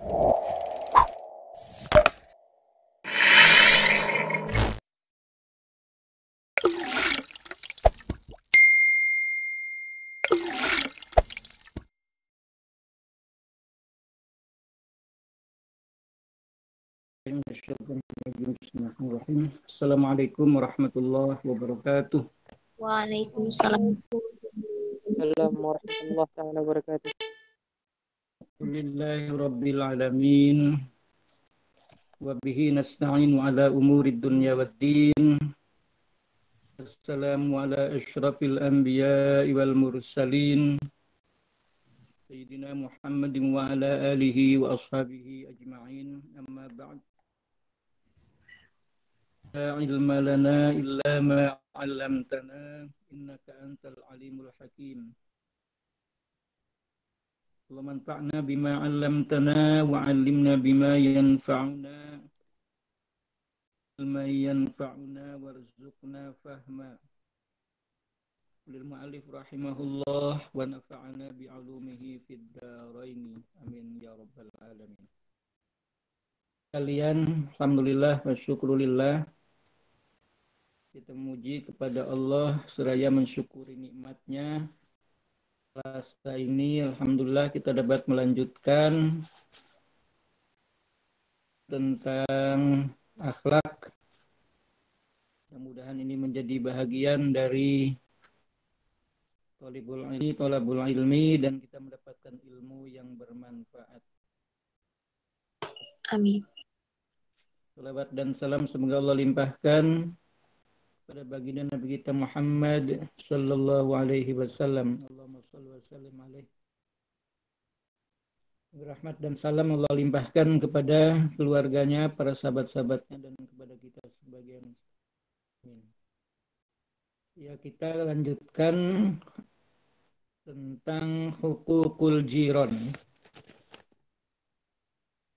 Assalamualaikum warahmatullahi wabarakatuh. Waalaikumsalam. Assalamualaikum warahmatullahi wabarakatuh. Alhamdulillahirabbil alamin. Wa bihi nasta'inu ala umurid dunya waddin. Assalamu ala asyrafil anbiya'i wal mursalin. Sayyidina Muhammadin wa ala alihi wa ashabihi ajma'in. Amma ba'd. La ilma lana illa ma 'allamtana innaka antal alimul hakim. Allahumma anfa'na bima 'allamtana wa 'allimna bima yanfa'una ilman yanfa'una warzuqna fahma. Lil mu'allif rahimahullah wa nafa'ana bi 'ulumihi fid dharain. Amin ya rabbal alamin. Kalian alhamdulillah wa syukrulillah, kita memuji kepada Allah seraya mensyukuri nikmatnya. Selasa ini alhamdulillah kita dapat melanjutkan tentang akhlak. Mudah-mudahan ini menjadi bahagian dari thalabul ilmi dan kita mendapatkan ilmu yang bermanfaat. Amin. Salawat dan salam semoga Allah limpahkan pada baginda Nabi kita Muhammad sallallahu alaihi wasallam. Allahumma shalli wa sallim alaihi. Rahmat dan salam Allah limpahkan kepada keluarganya, para sahabat-sahabatnya, dan kepada kita sebagian. Ya, kita lanjutkan tentang hukukul jiran.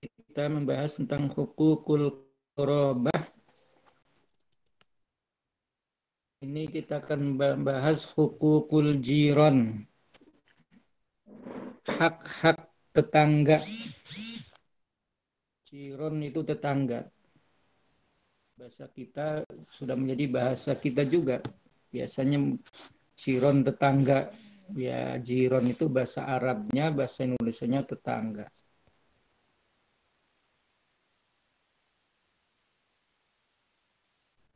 Kita membahas tentang hukukul qurabah. Ini kita akan membahas hukukul jiran. Hak-hak tetangga. Jiran itu tetangga. Bahasa kita sudah menjadi bahasa kita juga. Biasanya jiran tetangga. Ya, jiran itu bahasa Arabnya, bahasa Indonesianya tetangga.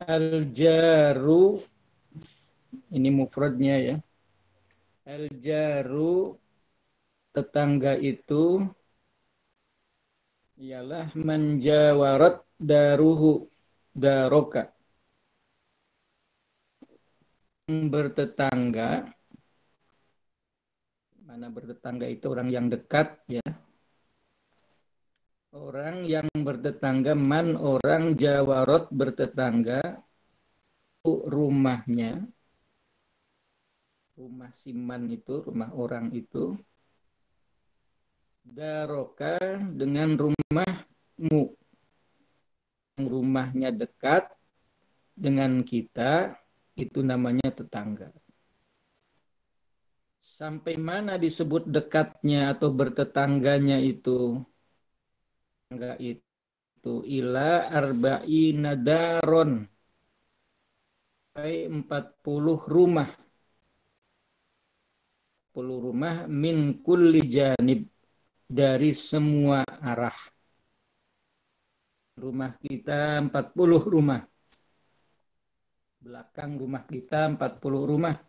Al-jaru, ini mufradnya ya. Al-jaru, tetangga itu ialah manjawarat daruhu daroka. Bertetangga, mana bertetangga itu orang yang dekat ya. Orang yang bertetangga, man orang jawarot bertetangga rumahnya, rumah siman itu, rumah orang itu, daroka dengan rumahmu, rumahnya dekat dengan kita, itu namanya tetangga. Sampai mana disebut dekatnya atau bertetangganya itu? Tetangga itu ila arba'ina daron, sampai 40 rumah. 40 rumah min kulli janib, dari semua arah. Rumah kita 40 rumah. Belakang rumah kita 40 rumah.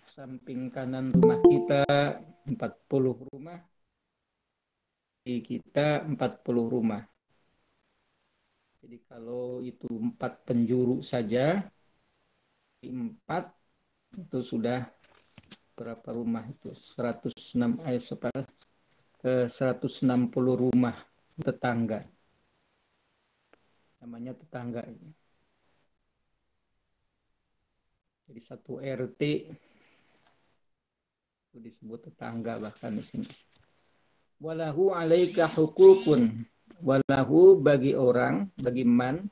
Samping kanan rumah kita 40 rumah. Di kita 40 rumah. Jadi kalau itu 4 penjuru saja, 4 itu sudah berapa rumah itu? 160 rumah tetangga. Namanya tetangga ini. Jadi satu RT itu disebut tetangga bahkan di sini. Walahu alaika hukukun. Walahu bagi orang, bagi man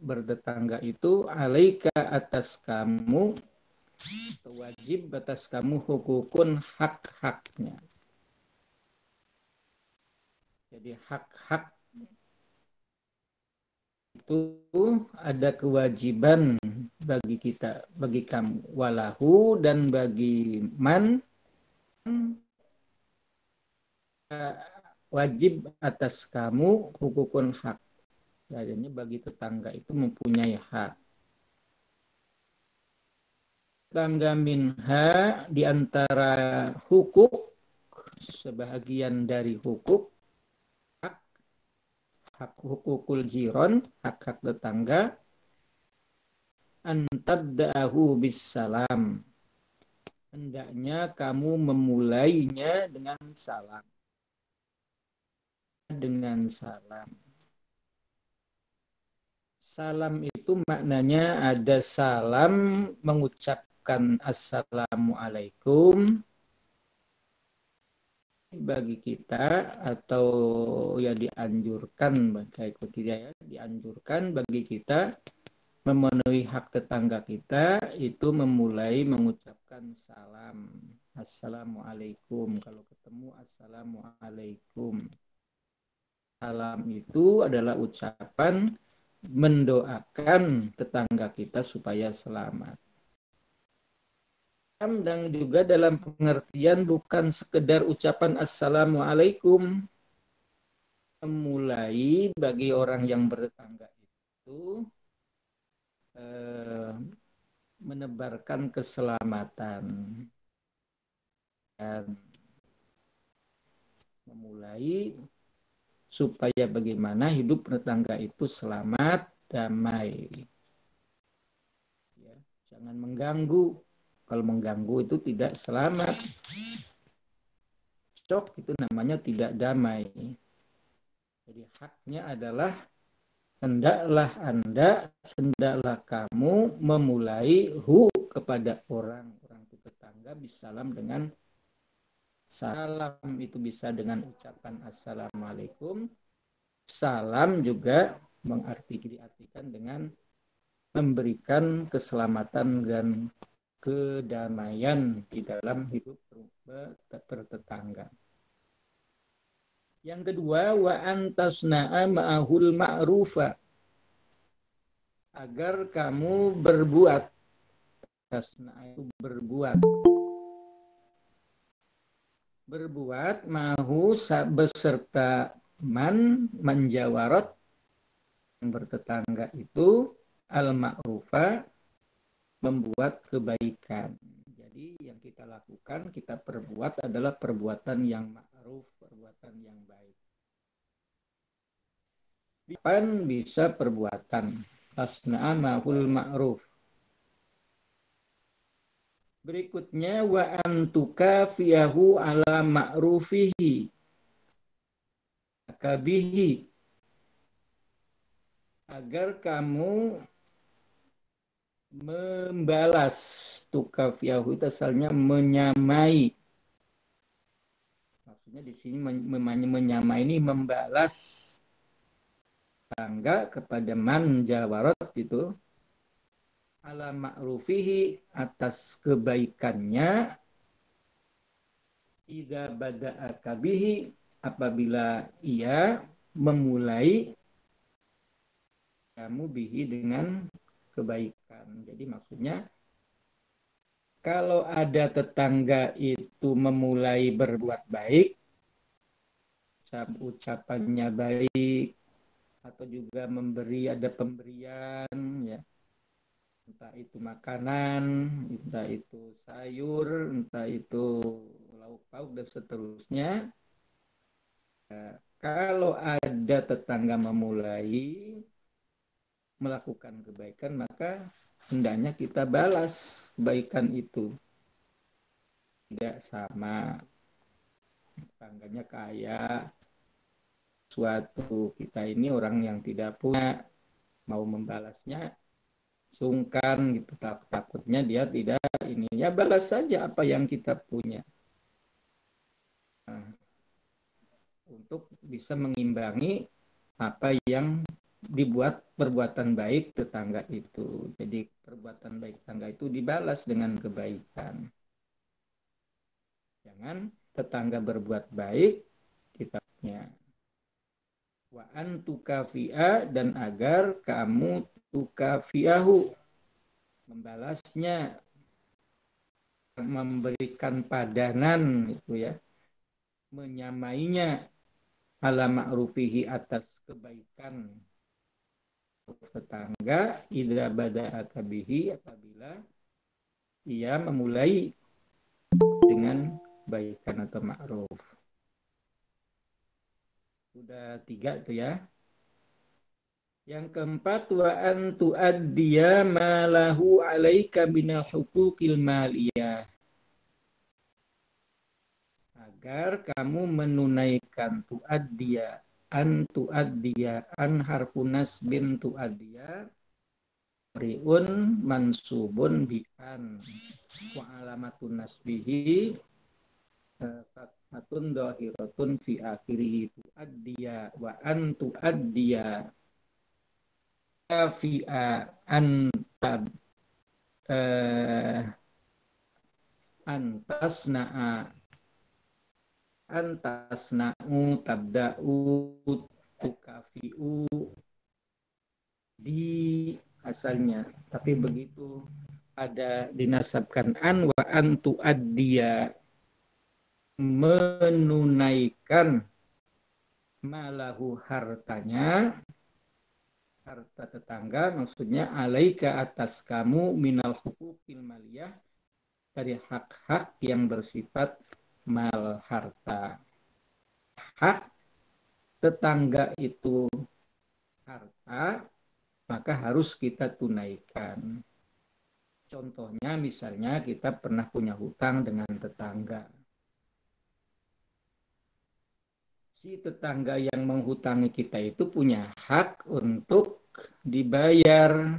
bertetangga itu alaika atas kamu, wajib atas kamu hukukun hak-haknya. Jadi hak-hak itu ada kewajiban bagi kita, bagi kamu, walahu, dan bagi man wajib atas kamu hukukun hak. Jadi bagi tetangga itu mempunyai hak. Tetangga minha di antara hukuk, sebahagian dari hukuk, hak hukukul jiron, hak-hak tetangga, antaddahu bis salam. Hendaknya kamu memulainya dengan salam. Dengan salam. Salam itu maknanya ada salam mengucapkan assalamualaikum bagi kita, atau ya dianjurkan dianjurkan bagi kita memenuhi hak tetangga kita itu memulai mengucapkan salam. Assalamualaikum. Kalau ketemu assalamualaikum. Salam itu adalah ucapan mendoakan tetangga kita supaya selamat. Dan juga dalam pengertian bukan sekedar ucapan assalamualaikum. Memulai bagi orang yang bertetangga itu menebarkan keselamatan dan memulai supaya bagaimana hidup tetangga itu selamat, damai. Ya, jangan mengganggu. Kalau mengganggu itu tidak selamat. Cok itu namanya tidak damai. Jadi haknya adalah hendaklah kamu memulai kepada orang tetangga bisalam dengan salam. Itu bisa dengan ucapan assalamualaikum. Salam juga diartikan dengan memberikan keselamatan dan kedamaian di dalam hidup bertetangga. Yang kedua, wa antasna'a ma'ahul ma'rufa. Agar kamu berbuat. Tasna'a itu berbuat. Berbuat mahu beserta manjawarot yang bertetangga itu al-ma'rufa, membuat kebaikan. Jadi yang kita lakukan, kita perbuat adalah perbuatan yang ma'ruf, perbuatan yang baik. Pan bisa perbuatan tasna'a ma'hul ma'ruf. Berikutnya wa antuka fiyahu ala ma'rufihi kabihi, agar kamu membalas. Tukafiyahu itu asalnya menyamai. Maksudnya di sini menyamai ini membalas tetangga kepada man jawarot itu ala ma'rufihi, atas kebaikannya, idza bada'a kabihi, apabila ia memulai kamu bihi dengan kebaikan. Jadi maksudnya kalau ada tetangga itu memulai berbuat baik, ucapannya baik, atau juga ada pemberian, ya, entah itu makanan, entah itu sayur, entah itu lauk pauk dan seterusnya. Kalau ada tetangga memulai melakukan kebaikan, maka hendaknya kita balas kebaikan itu. Tidak sama tetangganya kaya, suatu kita ini orang yang tidak punya, mau membalasnya sungkan gitu, takutnya dia tidak ini, ya balas saja apa yang kita punya. Nah, untuk bisa mengimbangi apa yang dibuat perbuatan baik tetangga itu. Jadi perbuatan baik tetangga itu dibalas dengan kebaikan. Jangan tetangga berbuat baik, kita punya. Wa an tukafi'a, dan agar kamu tukafi'ahu, membalasnya, memberikan padanan itu ya, menyamainya, ala ma'rufihi, atas kebaikan tetangga, idza bada'aka bihi, apabila ia memulai dengan kebaikan atau ma'ruf. Sudah 3 tuh ya. Yang keempat, wa an tu'addiya ma lahu 'alaika minal huquqil maliyah. Agar kamu menunaikan, tu'addiya, an harfu nasbin tu'addiya, ri'un mansubun bi'an, wa alamatun nasbihi fathatun dhahiratun fi akhirih, tu'addiya, wa an tu'addiya kafi'a antab antasna'u tabda'u tukafi'u di asalnya, tapi begitu ada dinasabkan an, wa an tu'addiya, menunaikan, malahu, hartanya, harta tetangga, maksudnya alaika, atas kamu, minal huquqil maliyah, dari hak-hak yang bersifat mal, harta. Hak tetangga itu harta, maka harus kita tunaikan. Contohnya misalnya kita pernah punya hutang dengan tetangga. Si tetangga yang menghutangi kita itu punya hak untuk dibayar.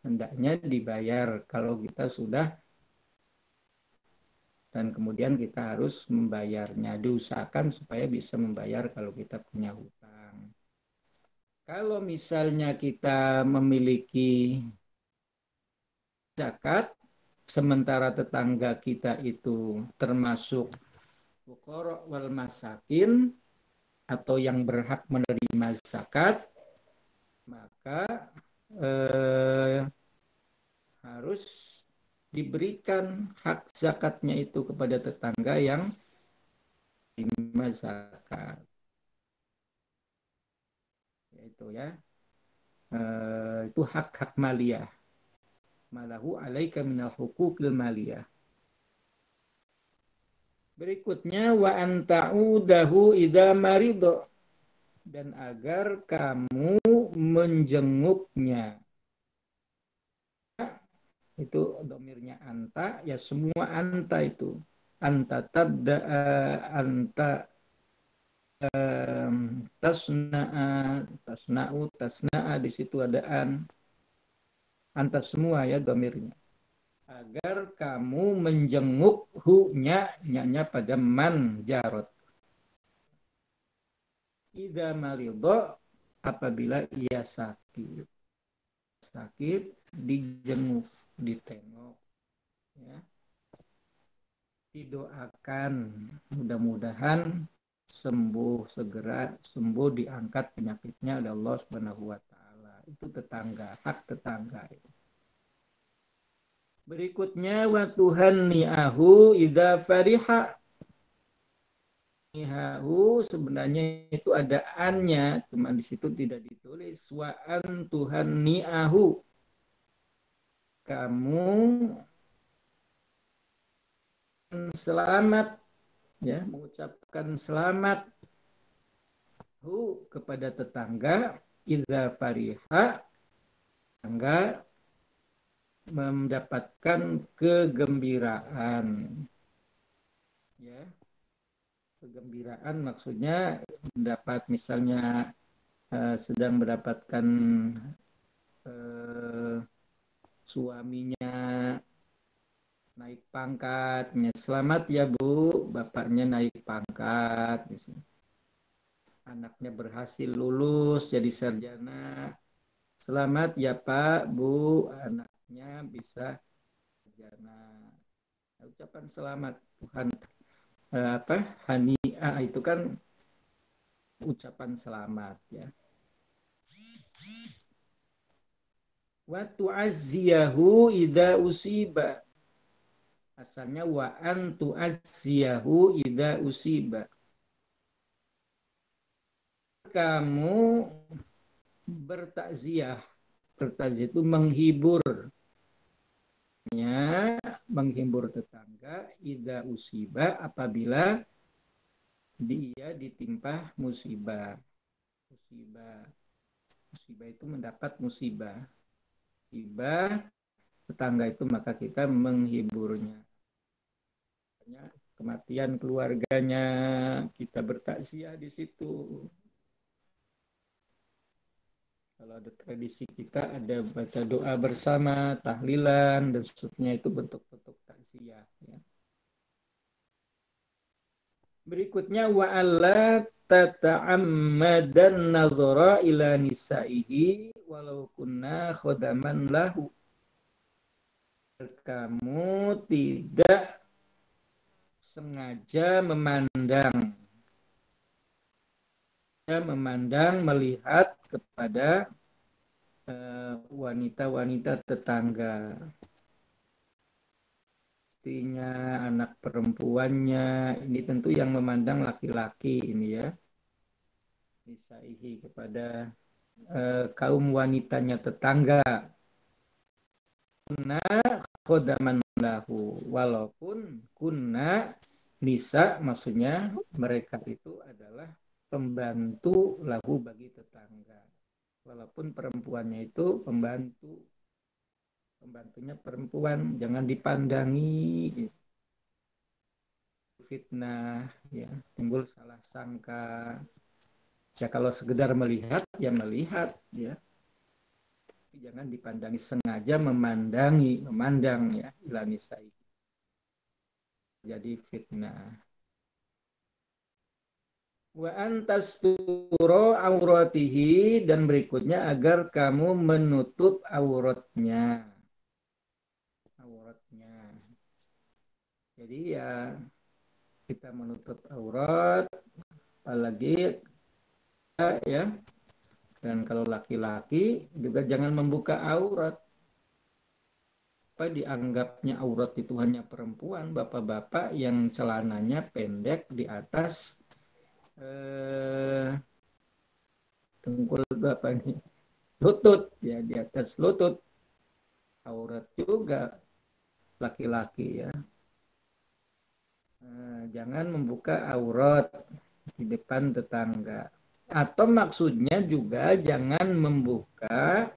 Hendaknya dibayar kalau kita sudah, dan kemudian kita harus membayarnya. Diusahakan supaya bisa membayar kalau kita punya hutang. Kalau misalnya kita memiliki zakat, sementara tetangga kita itu termasuk fuqara wal masakin, atau yang berhak menerima zakat, maka harus diberikan hak zakatnya itu kepada tetangga yang menerima zakat. Yaitu ya, itu hak-hak maliyah. Malahu alaika minal huquqil maliyah. Berikutnya, wa anta'udahu idza marido, dan agar kamu menjenguknya. Itu domirnya anta, ya semua anta itu. Anta tabda'a, anta tasna'a, di situ ada an. Anta semua ya domirnya. Agar kamu menjenguk nya pada man jarot. Idza maridho, apabila ia sakit. Sakit dijenguk, ditengok ya. Didoakan mudah-mudahan segera sembuh, diangkat penyakitnya oleh Allah Subhanahu wa taala. Itu tetangga, hak tetangga itu. Berikutnya, wa tuhanni'ahu idza fariha. Nihahu sebenarnya itu ada annya, cuma di situ tidak ditulis. Wa an tuhanni'ahu, kamu selamat ya, mengucapkan selamat kepada tetangga, idza fariha, tetangga mendapatkan kegembiraan ya. Kegembiraan maksudnya mendapat, misalnya sedang mendapatkan suaminya naik pangkatnya, selamat ya Bu, bapaknya naik pangkat, anaknya berhasil lulus jadi sarjana, selamat ya Pak Bu, anaknya bisa sarjana. Ucapan selamat Tuhan, hani'a itu kan ucapan selamat ya. Wa tu'azziyahu idza usiba. Asalnya wa an tu'azziyahu idza usiba. Kamu bertakziah. Bertakziah itu menghibur. Menghibur tetangga idza usiba apabila dia ditimpa musibah. Musibah itu mendapat musibah. Musibah tetangga itu maka kita menghiburnya. Kematian keluarganya kita bertakziah di situ. Kalau ada tradisi kita ada baca doa bersama, tahlilan dan seterusnya itu bentuk-bentuk takziah ya. Berikutnya wa alla tata'ammadan nazara ila nisaihi walau kunna khodaman lahu. Kamu tidak sengaja memandang melihat kepada wanita-wanita tetangga, istrinya, anak perempuannya. Ini tentu yang memandang laki-laki ini ya, nisaihi kepada kaum wanitanya tetangga. Kunna khodaman lahu, walaupun kunna nisa maksudnya mereka itu adalah pembantu lahu bagi tetangga. Walaupun perempuannya itu pembantunya perempuan, jangan dipandangi fitnah ya, timbul salah sangka. Ya kalau sekedar melihat ya melihat ya. Jangan dipandangi sengaja memandang ya ila nisai. Jadi fitnah. Wa antasturo auratihi, dan berikutnya agar kamu menutup auratnya. Jadi ya kita menutup aurat, apalagi ya. Dan kalau laki-laki juga jangan membuka aurat. Apa dianggapnya aurat itu hanya perempuan, bapak-bapak yang celananya pendek di atas dengkul apa nih, lutut ya, di atas lutut, aurat juga laki-laki ya. Jangan membuka aurat di depan tetangga, atau maksudnya juga jangan membuka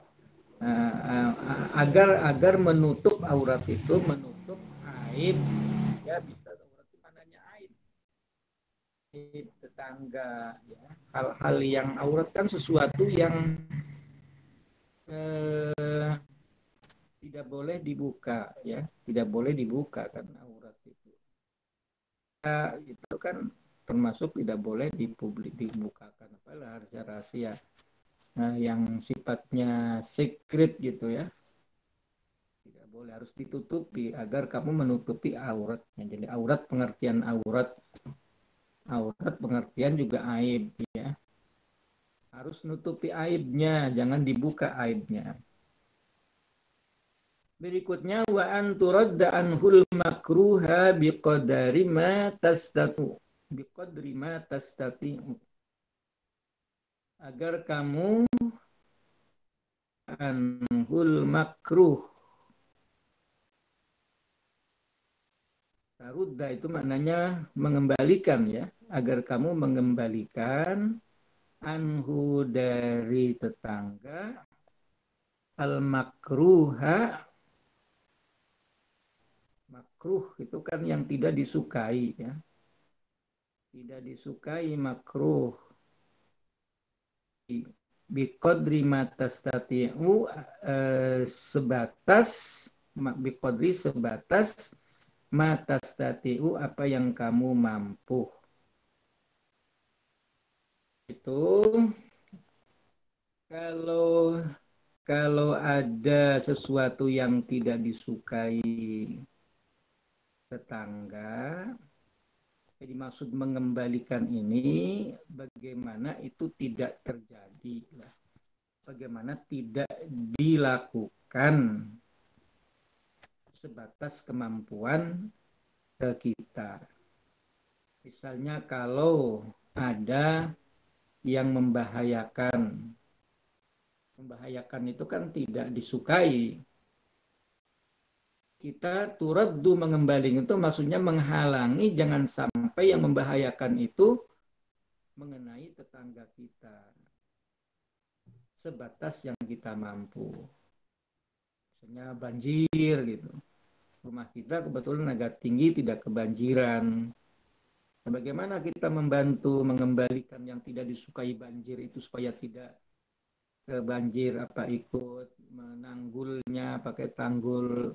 agar menutup aurat itu, menutup aib ya, bisa aurat itu mananya aib tetangga ya. Hal-hal yang aurat kan sesuatu yang tidak boleh dibuka ya, tidak boleh dibuka kan aurat itu. Itu kan termasuk tidak boleh dibukakan, apalagi rahasia yang sifatnya secret gitu ya, tidak boleh, harus ditutupi agar kamu menutupi auratnya. Jadi aurat pengertian aurat pengertian juga aib ya, harus nutupi aibnya, jangan dibuka aibnya. Berikutnya wa anturadda anhul makruha biqadri ma tastati'u, agar kamu anhul makruh. Tarudda itu maknanya mengembalikan ya, agar kamu mengembalikan anhu dari tetangga al makruha. Makruh itu kan yang tidak disukai ya. Tidak disukai makruh. Biqadri matastati'u, sebatas matastati'u apa yang kamu mampu. Itu kalau ada sesuatu yang tidak disukai tetangga, dimaksud mengembalikan ini bagaimana itu tidak terjadi, bagaimana tidak dilakukan sebatas kemampuan kita. Misalnya kalau ada yang membahayakan itu kan tidak disukai. Kita turaddu mengembalikan itu maksudnya menghalangi jangan sampai yang membahayakan itu mengenai tetangga kita sebatas yang kita mampu. Misalnya banjir gitu. Rumah kita kebetulan agak tinggi tidak kebanjiran. Nah, bagaimana kita membantu mengembalikan yang tidak disukai banjir itu supaya tidak ke banjir, apa ikut menanggulnya pakai tanggul,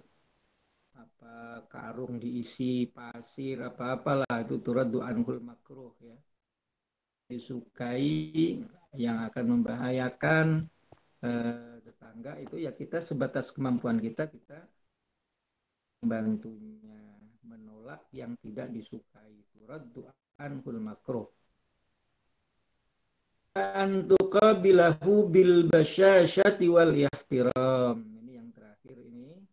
apa karung diisi pasir apa-apalah, itu turaddu anhul makruh ya. Disukai yang akan membahayakan tetangga itu ya kita sebatas kemampuan kita membantunya, menolak yang tidak disukai. Turaddu anhul makruh. Antuqabilahu bil basyashati wal ihtiram. Ini yang terakhir ini.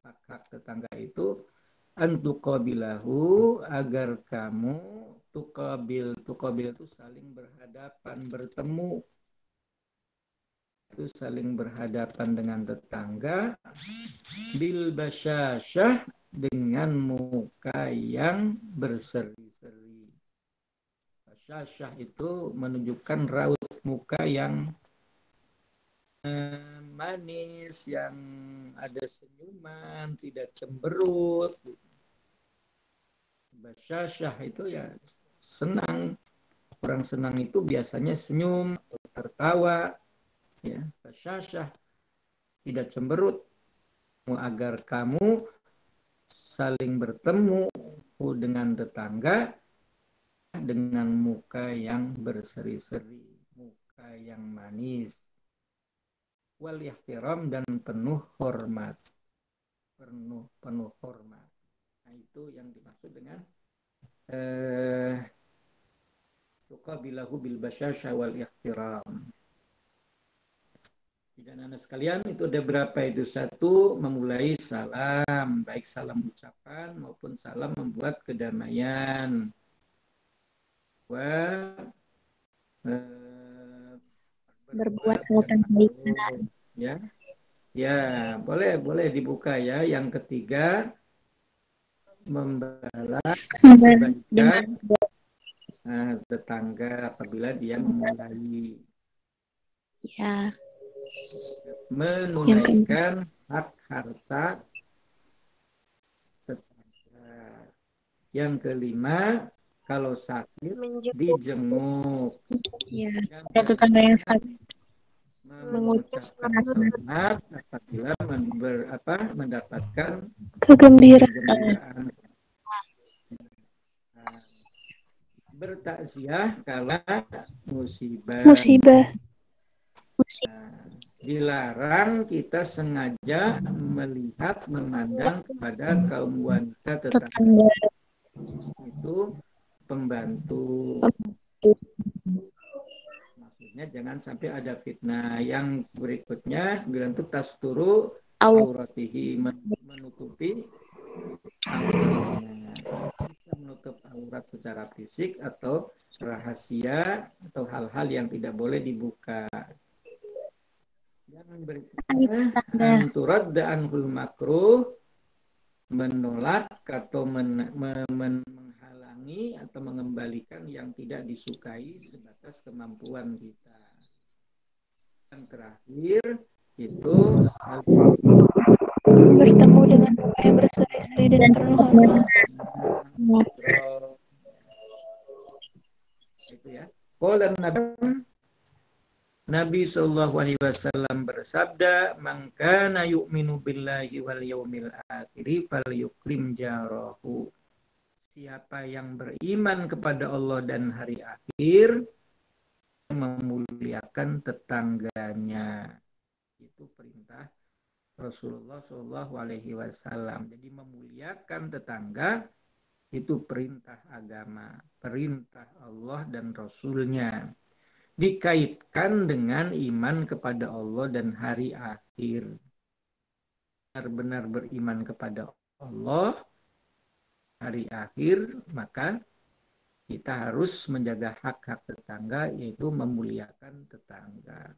Hak tetangga itu antuqabilahu agar kamu tuqabil itu saling berhadapan, bertemu. Itu saling berhadapan dengan tetangga bil basyasyah dengan muka yang berseri-seri. Basyasyah itu menunjukkan raut muka yang manis, yang ada senyuman, tidak cemberut. Basyasyah itu ya senang. Orang senang itu biasanya senyum, tertawa. Ya, basyasyah, tidak cemberut. Agar kamu saling bertemu dengan tetangga dengan muka yang berseri-seri, muka yang manis. Wal ihtiram dan penuh hormat. Penuh hormat. Nah, itu yang dimaksud dengan tuqabilahu bil basyasha wal ihtiram. Dan anak sekalian, itu ada berapa itu? Satu, memulai salam, baik salam ucapan maupun salam membuat kedamaian. Dua, Berbuat hal kebaikan. Ya, ya, boleh dibuka ya. Yang ketiga, membalas kebaikan tetangga apabila dia memulai. Ya. Menunaikan hak harta tetangga. Yang kelima, kalau sakit dijenguk. Ya. Ada tetangga yang sakit. Mengucapkan selamat apabila mendapatkan Kegembiraan. Bertakziah kala musibah. Dilarang kita sengaja melihat, memandang kepada kaum wanita tetangga. Itu pembantu. Maksudnya jangan sampai ada fitnah. Yang berikutnya, bilang itu tasturu auratihi, menutupi auratnya. Bisa menutup aurat secara fisik atau rahasia atau hal-hal yang tidak boleh dibuka. Yang berikutnya, anturadda anhul makruh, menolak atau menghalangi atau mengembalikan yang tidak disukai sebatas kemampuan kita. Yang terakhir itu bertemu dengan muka yang berseri-seri dan penuh hormat. Itu ya. Qala Nabi Shallallahu Alaihi Wasallam bersabda, "Man kana yu'minu billahi wal yawmil akhir falyukrim jarahu." Siapa yang beriman kepada Allah dan hari akhir, memuliakan tetangganya. Itu perintah Rasulullah Shallallahu Alaihi Wasallam. Jadi memuliakan tetangga Itu perintah agama, perintah Allah dan Rasul-Nya. Dikaitkan dengan iman kepada Allah dan hari akhir. Benar-benar beriman kepada Allah, hari akhir, maka kita harus menjaga hak-hak tetangga, yaitu memuliakan tetangga.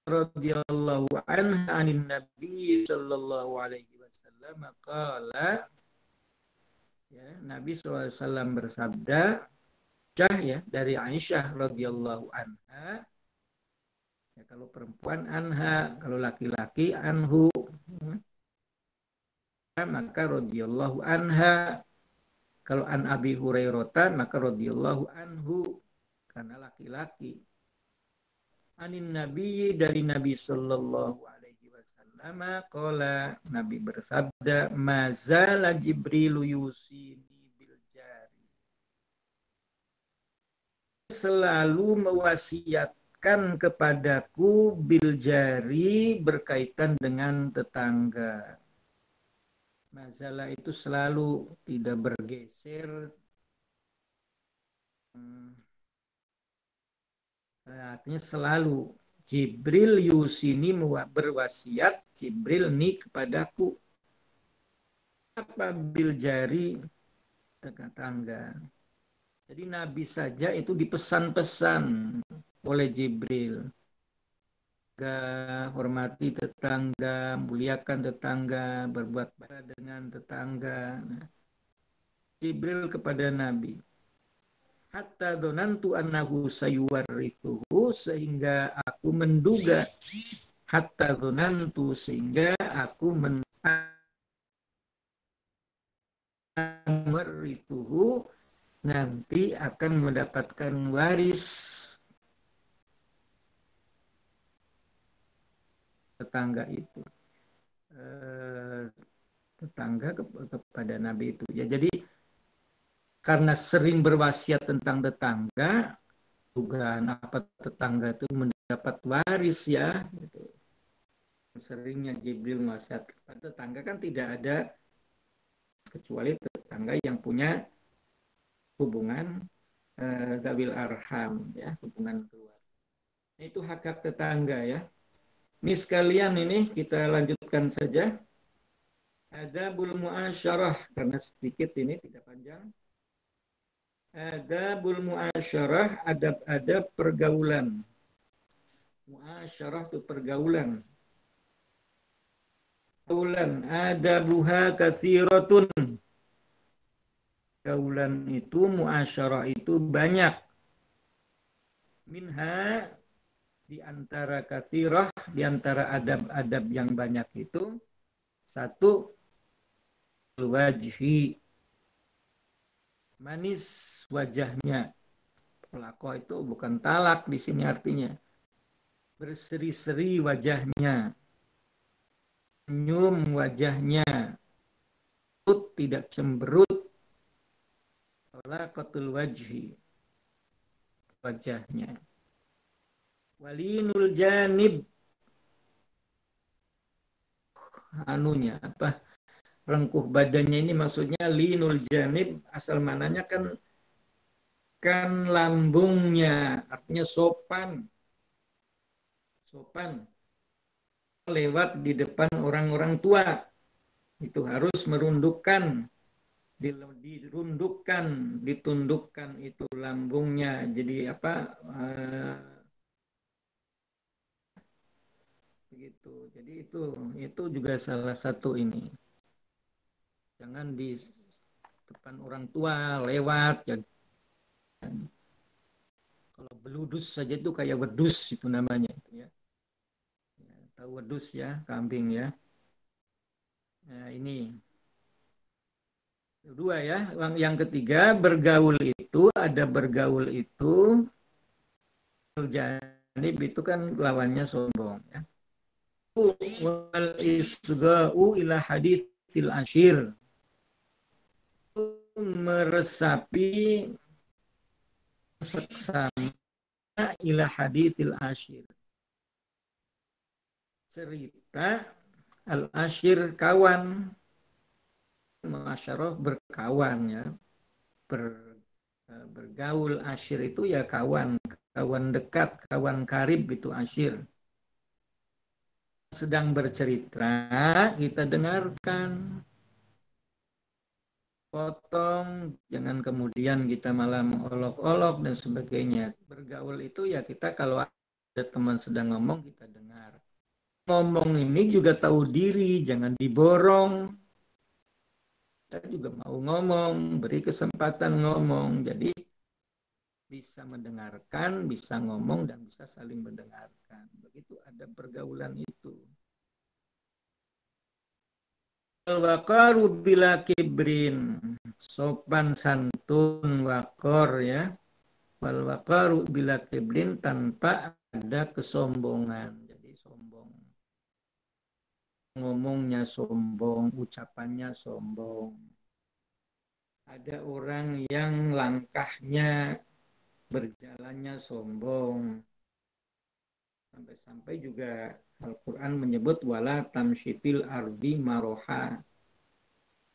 Radhiyallahu anha anin Nabi sallallahu alaihi wasallam qala, ya, Nabi SAW bersabda, ya, dari Aisyah radhiyallahu anha, ya, kalau perempuan anha, kalau laki-laki anhu, maka radhiyallahu anha. Kalau an Abi Hurairah maka radhiyallahu anhu, karena laki-laki. Anin Nabi, dari Nabi sallallahu alaihi wasallam qala, Nabi bersabda, mazala Jibril yusini bil jari. Selalu mewasiatkan kepadaku bil jari, berkaitan dengan tetangga. Masalah itu selalu, tidak bergeser. Artinya selalu. Jibril yusini, berwasiat Jibril nih kepadaku. Apa bil jari, tetangga. Jadi Nabi saja itu dipesan-pesan oleh Jibril. Hormati tetangga, muliakan tetangga, berbuat baik dengan tetangga. Jibril kepada Nabi, hatta donantu annahu sayuwarithuhu, sehingga aku menduga, hatta donantu, sehingga aku mewarithuhu, nanti akan mendapatkan waris tetangga itu. Tetangga kepada Nabi itu. Ya, jadi karena sering berwasiat tentang tetangga, dugaan apa tetangga itu mendapat waris, ya. Gitu. Seringnya Jibril wasiat kepada tetangga, kan tidak ada kecuali tetangga yang punya hubungan zawil arham, ya, hubungan keluarga. Itu hak-hak tetangga, ya. Ini sekalian, ini kita lanjutkan saja. Adabul muasyarah, karena sedikit ini, tidak panjang. Adabul muasyarah, adab-adab pergaulan. Muasyarah itu pergaulan. Pergaulan, adabuha katsiratun. Pergaulan itu, muasyarah itu banyak. Minha, di antara katsirah, di antara adab-adab yang banyak itu, satu, wajhi, manis wajahnya. Pelaku itu bukan talak di sini artinya. Berseri-seri wajahnya. Senyum wajahnya. Tidak cemberut. Talaqatul wajhi, wajahnya. Walinul janib, anunya apa, rengkuh badannya ini maksudnya linul janib, asal mananya kan lambungnya, artinya sopan lewat di depan orang-orang tua, itu harus merundukkan, ditundukkan itu lambungnya, jadi apa, begitu. Jadi itu juga salah satu ini. Jangan di depan orang tua lewat, ya. Kalau beludus saja itu kayak wedus itu namanya, ya. Tahu wedus, ya, kambing, ya. Nah, ini dua, ya. Yang ketiga, bergaul itu, ada bergaul itu, janib itu kan lawannya sombong, ya. Wal isga'u ila haditsil ashir, meresapi seksama ila haditsil ashir, cerita al ashir kawan, Muasyarah berkawan ya. Bergaul, asyir itu ya kawan, kawan dekat, kawan karib itu asyir. Sedang bercerita, kita dengarkan. Potong, jangan kemudian kita malah mengolok-olok dan sebagainya. Bergaul itu ya kita kalau ada teman sedang ngomong, kita dengar. Ngomong ini juga tahu diri, jangan diborong. Kita juga mau ngomong, beri kesempatan ngomong. Jadi bisa mendengarkan, bisa ngomong, dan bisa saling mendengarkan. Begitu ada pergaulan itu. Al-waqaru bila kibrin, sopan santun wakor ya. Wal-waqaru bila kibrin, tanpa ada kesombongan. Jadi sombong. Ngomongnya sombong, ucapannya sombong. Ada orang yang langkahnya, berjalannya sombong. Sampai-sampai juga Al-Quran menyebut wala tamsyifil ardi maroha.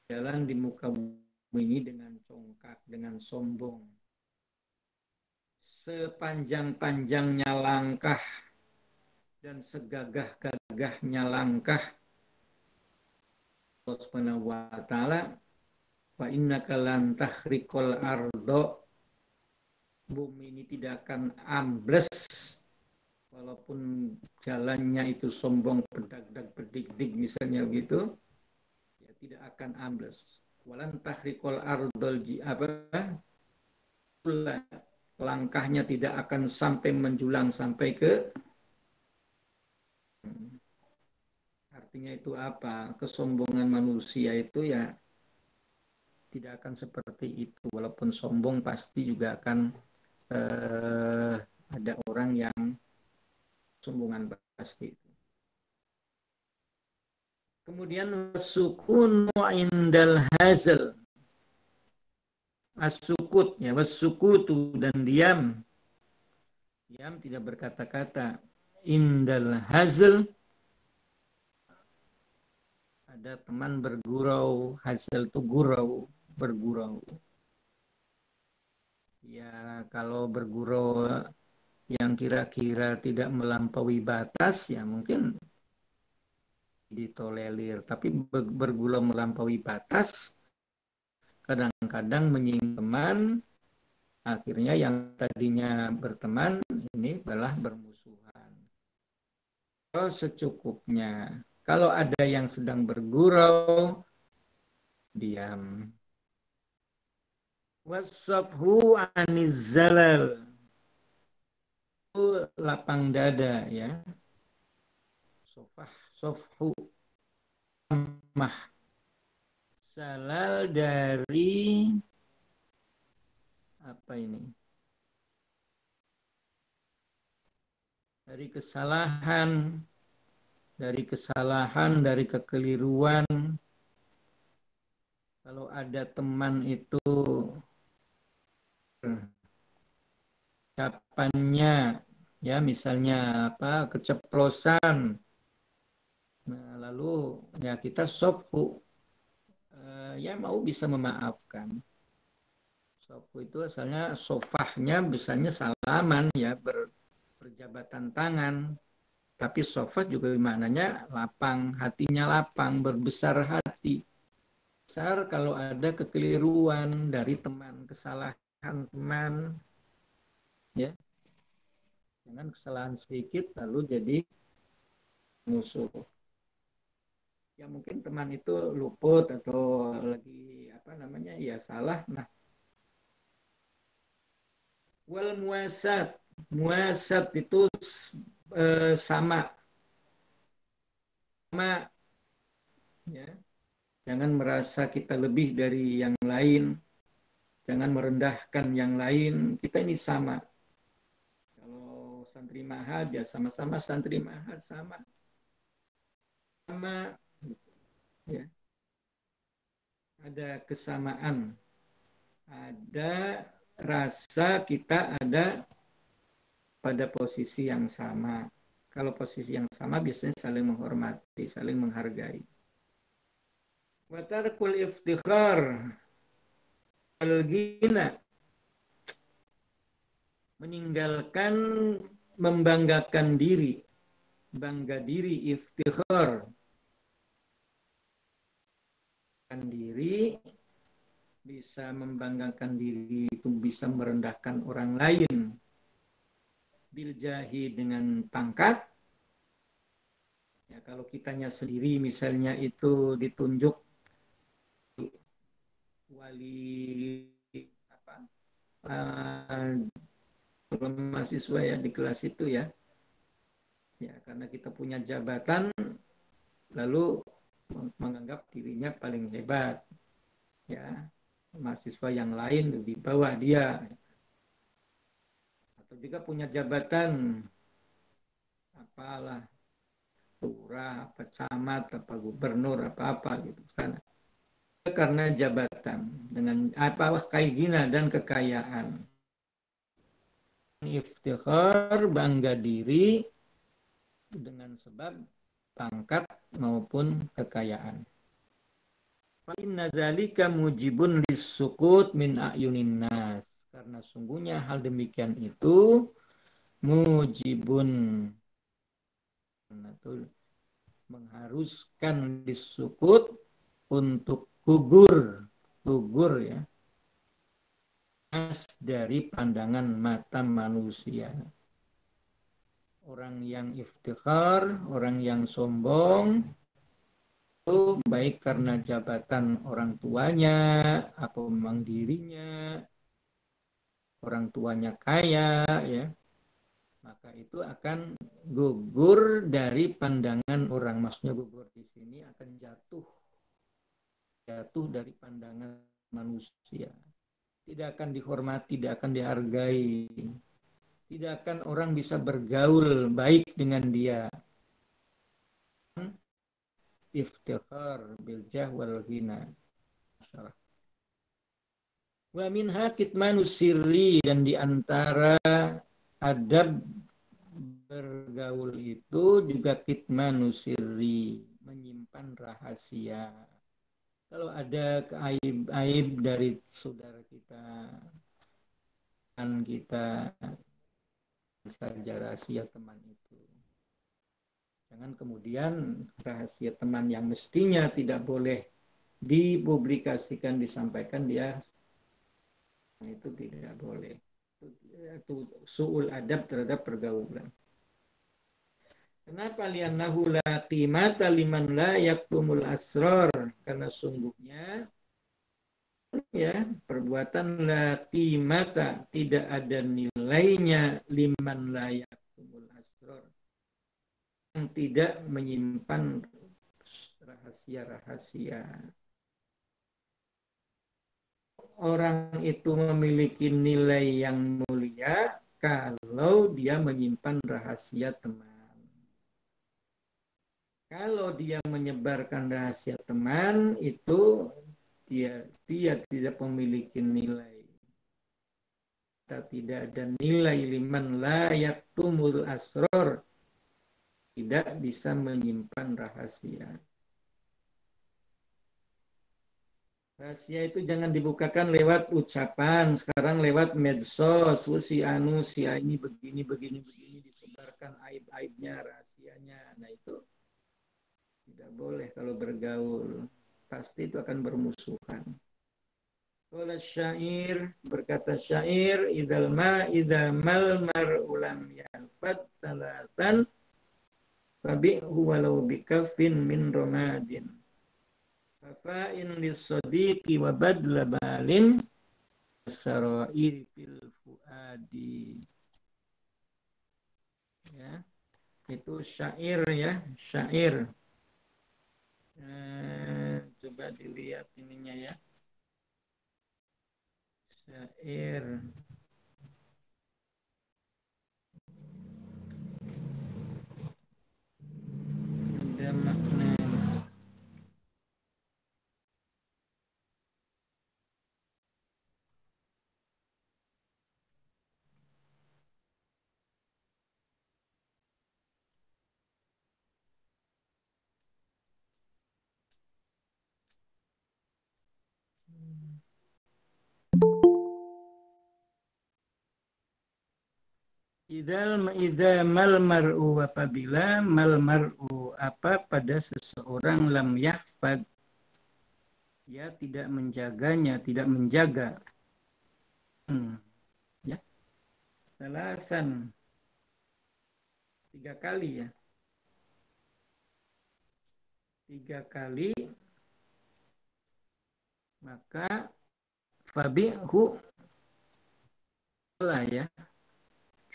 Jalan di muka bumi ini dengan congkak, dengan sombong. Sepanjang-panjangnya langkah dan segagah-gagahnya langkah, Allah Subhanahu wa taala, wa innaka lan takhriqal ardo, bumi ini tidak akan ambles walaupun jalannya itu sombong, berdag-dag, berdik-dik misalnya begitu, ya tidak akan ambles. Walan takhriqal ardol langkahnya tidak akan sampai menjulang sampai ke, artinya itu apa? Kesombongan manusia itu ya tidak akan seperti itu. Walaupun sombong pasti juga akan ada orang yang sombongan pasti. Kemudian sukun indal hazal, as-sukut ya, was-sukutu, dan diam. Diam, tidak berkata-kata. Indal hazal, ada teman bergurau, hazal itu gurau, bergurau. Ya kalau bergurau yang kira-kira tidak melampaui batas, ya mungkin ditolerir. Tapi bergurau melampaui batas, kadang-kadang menyinggung teman, akhirnya yang tadinya berteman ini malah bermusuhan. Kalau secukupnya, kalau ada yang sedang bergurau, diam. Wasafhu anizzalal, lapang dada ya. Sofhu mah, salal dari apa ini? Dari kesalahan, dari kekeliruan. Kalau ada teman itu ucapannya ya misalnya apa, keceplosan, nah lalu ya kita sofhu, ya mau bisa memaafkan. Sofhu itu asalnya sofahnya misalnya salaman ya, berjabatan tangan. Tapi sofah juga maknanya lapang, hatinya lapang, berbesar hati. Besar kalau ada kekeliruan dari teman, kesalahan teman, ya. Jangan kesalahan sedikit lalu jadi musuh. Ya mungkin teman itu luput atau lagi apa namanya, ya salah. Nah, wal muasat, muasat itu sama ya. Jangan merasa kita lebih dari yang lain, jangan merendahkan yang lain, kita ini sama. Kalau santri mahad ya sama-sama santri mahad, sama ya. Ada kesamaan, ada rasa kita ada pada posisi yang sama. Kalau posisi yang sama biasanya saling menghormati, saling menghargai. Wa tarkul iftikhar wal ghina, meninggalkan membanggakan diri, bangga diri, iftikhar diri, bisa membanggakan diri itu bisa merendahkan orang lain, bil jahi dengan pangkat. Ya, kalau kitanya sendiri misalnya itu ditunjuk wali apa mahasiswa ya di kelas itu ya, ya karena kita punya jabatan lalu menganggap dirinya paling hebat, ya mahasiswa yang lain di bawah dia, atau juga punya jabatan apalah lurah, apa camat, apa gubernur, apa gitu sana. Karena jabatan dengan apa keinginan dan kekayaan. Iftikhar, bangga diri dengan sebab pangkat maupun kekayaan. Fa inna dzalika mujibun lisukut min ayunin nas. Karena sungguhnya hal demikian itu mujibun, mengharuskan disukut untuk gugur ya dari pandangan mata manusia. Orang yang iftikhar, orang yang sombong itu baik karena jabatan orang tuanya atau memang dirinya, orang tuanya kaya ya, maka itu akan gugur dari pandangan orang. Maksudnya gugur di sini akan jatuh dari pandangan manusia. Tidak akan dihormati, tidak akan dihargai. Tidak akan orang bisa bergaul baik dengan dia. Iftikhar bil jah wal ghina. Wa minha kitmanu sirri, dan diantara adab bergaul itu juga kitmanu sirri, menyimpan rahasia. Kalau ada aib-aib dari saudara kita, kan kita saja rahasia teman itu. Jangan kemudian rahasia teman yang mestinya tidak boleh dipublikasikan, disampaikan, dia itu tidak boleh. Itu su'ul adab terhadap pergaulan. Kenapa? Li'annahu la qimata liman la yaktumul asrar. Karena sungguhnya ya perbuatan la qimata, tidak ada nilainya liman la yaktumul asrar, yang tidak menyimpan rahasia-rahasia. Orang itu memiliki nilai yang mulia kalau dia menyimpan rahasia teman. Kalau dia menyebarkan rahasia teman, itu dia tidak memiliki nilai. Tidak ada nilai liman la yaktumul asror, tidak bisa menyimpan rahasia. Rahasia itu jangan dibukakan lewat ucapan, sekarang lewat medsos, si anu, si ini begini, disebarkan aib-aibnya, rahasianya. Nah itu tidak boleh kalau bergaul. Pasti itu akan bermusuhan. Qala syair, berkata syair, idal mal mar'ulam yalfad salasan fabi'hu walau bikafin min romadin. Fa'in lisodiqi wa badla balin sarair fil fuadi. Ya, itu syair ya, syair. Coba dilihat ininya ya. Syair. Ada makna. Idza mal mar'u, apabila mal mar'u apa pada seseorang lam yahfad, ya tidak menjaganya, tidak menjaga. Ya, salasan 3 kali ya. 3 kali, maka fabi'hu lah ya.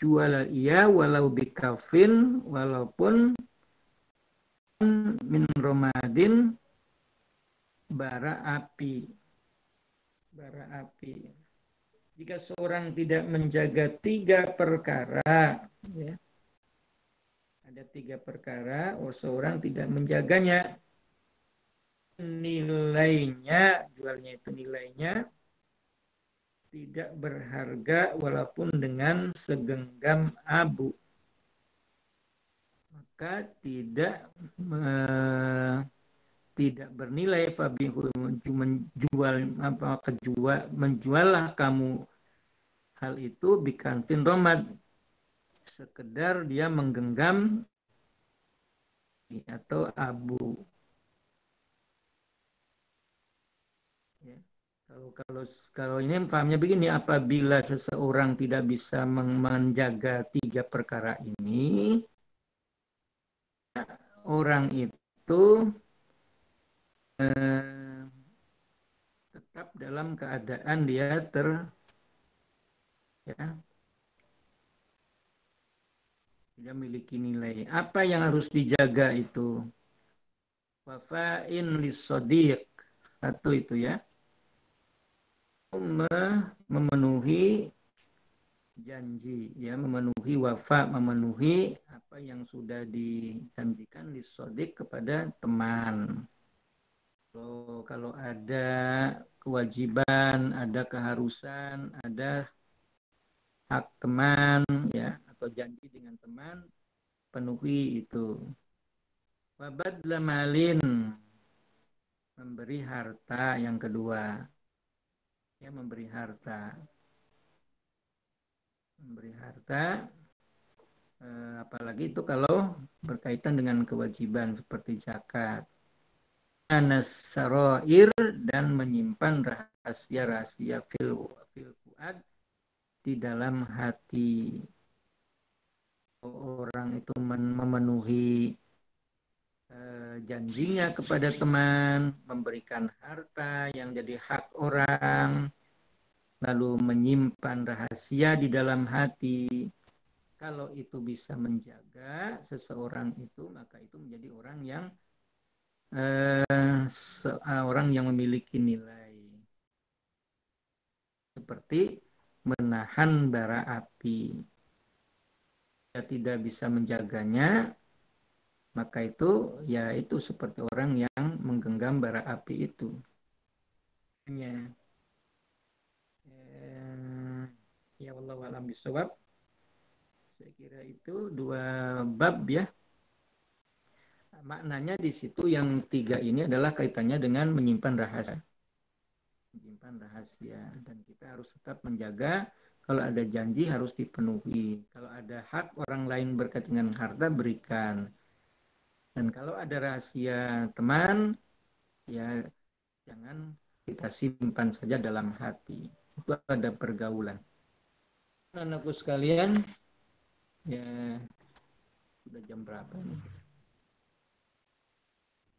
Jual ia walau bikafin, walaupun min romadin, bara api. Bara api. Jika seorang tidak menjaga 3 perkara, ya, ada 3 perkara, seorang tidak menjaganya, nilainya, jualnya itu nilainya tidak berharga walaupun dengan segenggam abu, maka tidak bernilai. Fabihu, menjual apa, menjuallah kamu hal itu bikantin romad, sekedar dia menggenggam atau abu. Ya. Kalau ini pahamnya begini, apabila seseorang tidak bisa menjaga 3 perkara ini, orang itu tetap dalam keadaan dia tidak memiliki nilai. Apa yang harus dijaga itu? Wafa'in lissodiq, satu itu ya, memenuhi janji, ya, memenuhi wafa, memenuhi apa yang sudah dijanjikan lissodiq kepada teman. Kalau ada kewajiban, ada keharusan, ada hak teman, ya, atau janji dengan teman, penuhi itu. Wabadla malin, memberi harta yang kedua, ya, memberi harta, apalagi itu kalau berkaitan dengan kewajiban seperti zakat. Anasaroir, dan menyimpan rahasia-rahasia fil fuad, di dalam hati. Orang itu memenuhi janjinya kepada teman, memberikan harta yang jadi hak orang, lalu menyimpan rahasia di dalam hati. Kalau itu bisa menjaga seseorang itu, maka itu menjadi orang yang memiliki nilai. Seperti menahan bara api. Jika tidak bisa menjaganya, maka itu ya itu seperti orang yang menggenggam bara api itu. Ya Allah alam bisawab. Saya kira itu 2 bab ya. Maknanya di situ yang 3 ini adalah kaitannya dengan menyimpan rahasia. Dan kita harus tetap menjaga. Kalau ada janji harus dipenuhi. Kalau ada hak orang lain berkaitan dengan harta, berikan. Dan kalau ada rahasia teman, ya jangan kita simpan saja dalam hati. Itu ada pergaulan. Anak-anakku sekalian, ya sudah jam berapa nih?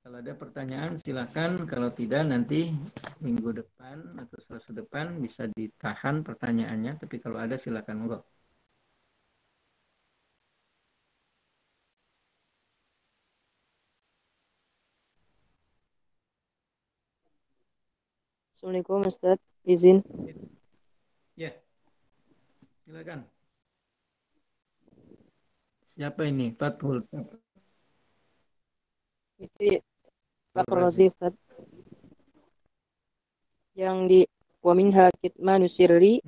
Kalau ada pertanyaan silakan, kalau tidak nanti minggu depan atau Selasa depan bisa ditahan pertanyaannya, tapi kalau ada silakan. Monggo. Assalamualaikum Ustaz, izin. Ya, silakan. Siapa ini? Fathul. Itu Pak Razi Ustaz. Yang di wa minha kitmanu sirri,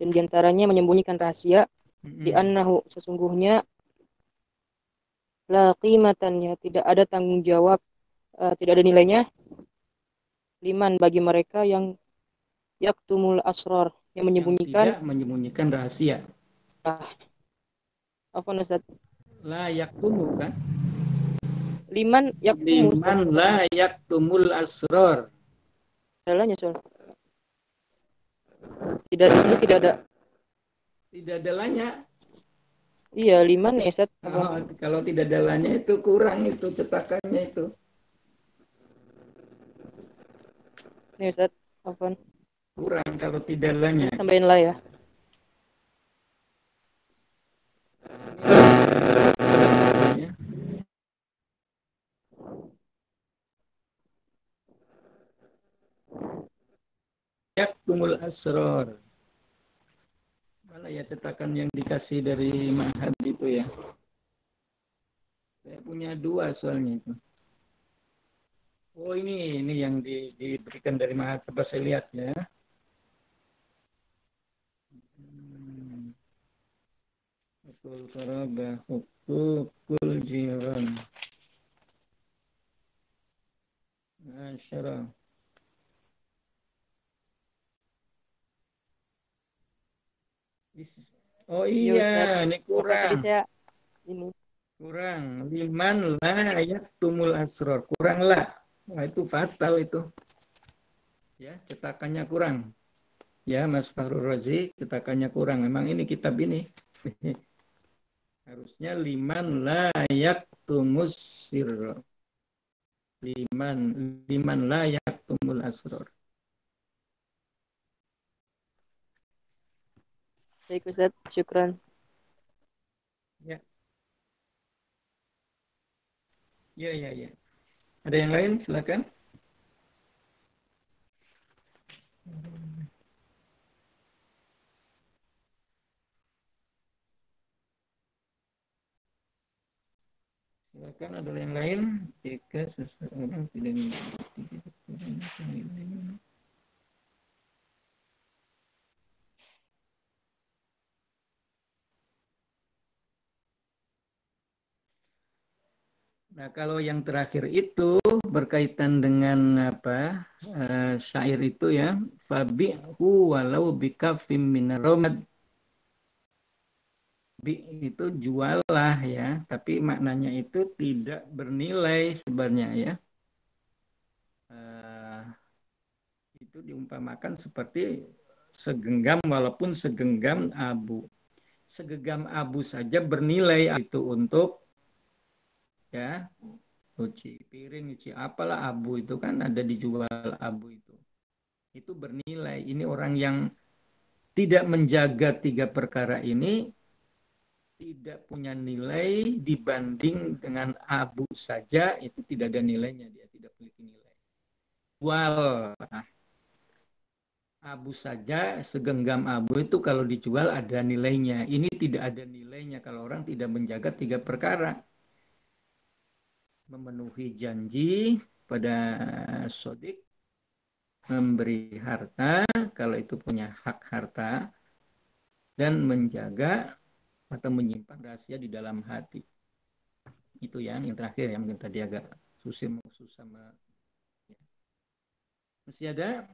dan diantaranya menyembunyikan rahasia, di annahu, sesungguhnya la qimatannya, tidak ada tanggung jawab, tidak ada nilainya, liman, bagi mereka yang yaktumul asrar, yang menyembunyikan, yang tidak menyembunyikan rahasia. Apa Ustaz? La yaktumu kan? Liman yaktumu Ustaz. Liman la yaktumul asror. Dalanya soal. Tidak, di sini tidak ada. Tidak ada lanya. Iya, liman ya Ustaz. Apa? Oh, kalau tidak ada lanya itu kurang itu cetakannya itu. Ini Ustaz. Apa? Kurang kalau tidak lanya. Tambahin lah ya. Ya. Yaktumul asror. Mana ya cetakan yang dikasih dari Ma'had itu ya? Saya punya dua soalnya itu. Oh ini yang diberikan dari Ma'had. Coba saya lihat ya. Hukul qarabah, hukul jiran. Masyarah. Oh Iya Ustaz. iya, ini Apa tadi kurang. saya ini? Kurang. Liman la yaktumul asror. Kurang lah. Wah, itu fatal itu. Ya, cetakannya kurang. Ya, Mas Fahrul Razi, cetakannya kurang. Memang ini kitab ini. Harusnya liman la yaktumus sirr. Liman la yaktumul asror. Baik Ustaz. Syukran. Ya. Ya. Ada yang lain? Silakan. Silakan, ada yang lain? Jika seseorang tidak Nah, kalau yang terakhir itu berkaitan dengan apa? Syair itu ya, fabi'hu walau bikafim minaromad. Bi itu jualah ya, tapi maknanya itu tidak bernilai sebenarnya ya. Itu diumpamakan seperti segenggam walaupun segenggam abu. Segenggam abu saja bernilai itu untuk ya cuci piring, cuci apalah abu itu kan ada dijual abu itu. Itu bernilai. Ini orang yang tidak menjaga tiga perkara ini tidak punya nilai dibanding dengan abu saja itu tidak ada nilainya, dia tidak memiliki nilai. Jual abu saja, segenggam abu itu kalau dijual ada nilainya. Ini tidak ada nilainya kalau orang tidak menjaga tiga perkara. Memenuhi janji pada sodik, memberi harta kalau itu punya hak harta, dan menjaga atau menyimpan rahasia di dalam hati. Itu yang terakhir yang mungkin tadi agak susah. Masih ada?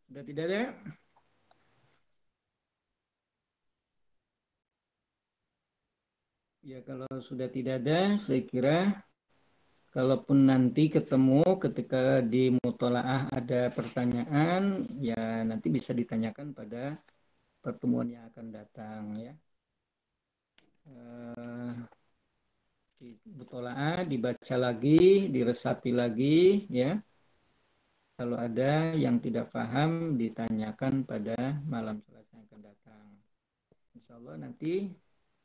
Sudah tidak ada? Ya kalau sudah tidak ada, saya kira kalaupun nanti ketemu ketika di mutolaah ada pertanyaan, ya nanti bisa ditanyakan pada pertemuan yang akan datang ya. Di mutolaah dibaca lagi, diresapi lagi ya. Kalau ada yang tidak paham ditanyakan pada malam Selasa yang akan datang. Insya Allah nanti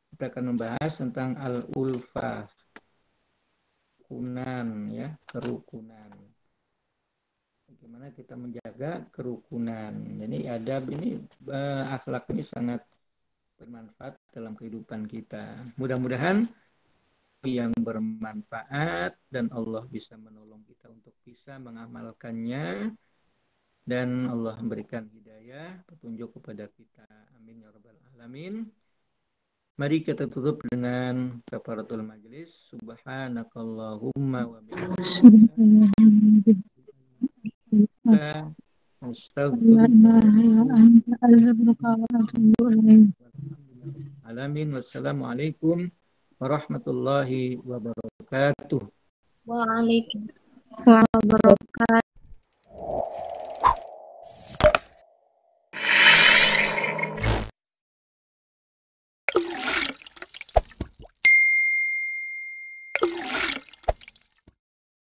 kita akan membahas tentang al-ulfah, kerukunan ya, kerukunan. Bagaimana kita menjaga kerukunan. Jadi adab ini, akhlak ini sangat bermanfaat dalam kehidupan kita. Mudah-mudahan yang bermanfaat dan Allah bisa menolong kita untuk bisa mengamalkannya dan Allah memberikan hidayah petunjuk kepada kita. Amin ya rabbal alamin. Mari kita tutup dengan kafaratul majlis. Subhanakallahumma wa bihamdika Alamin. Wassalamualaikum warahmatullahi wabarakatuh. Waalaikumsalam warahmatullahi wabarakatuh.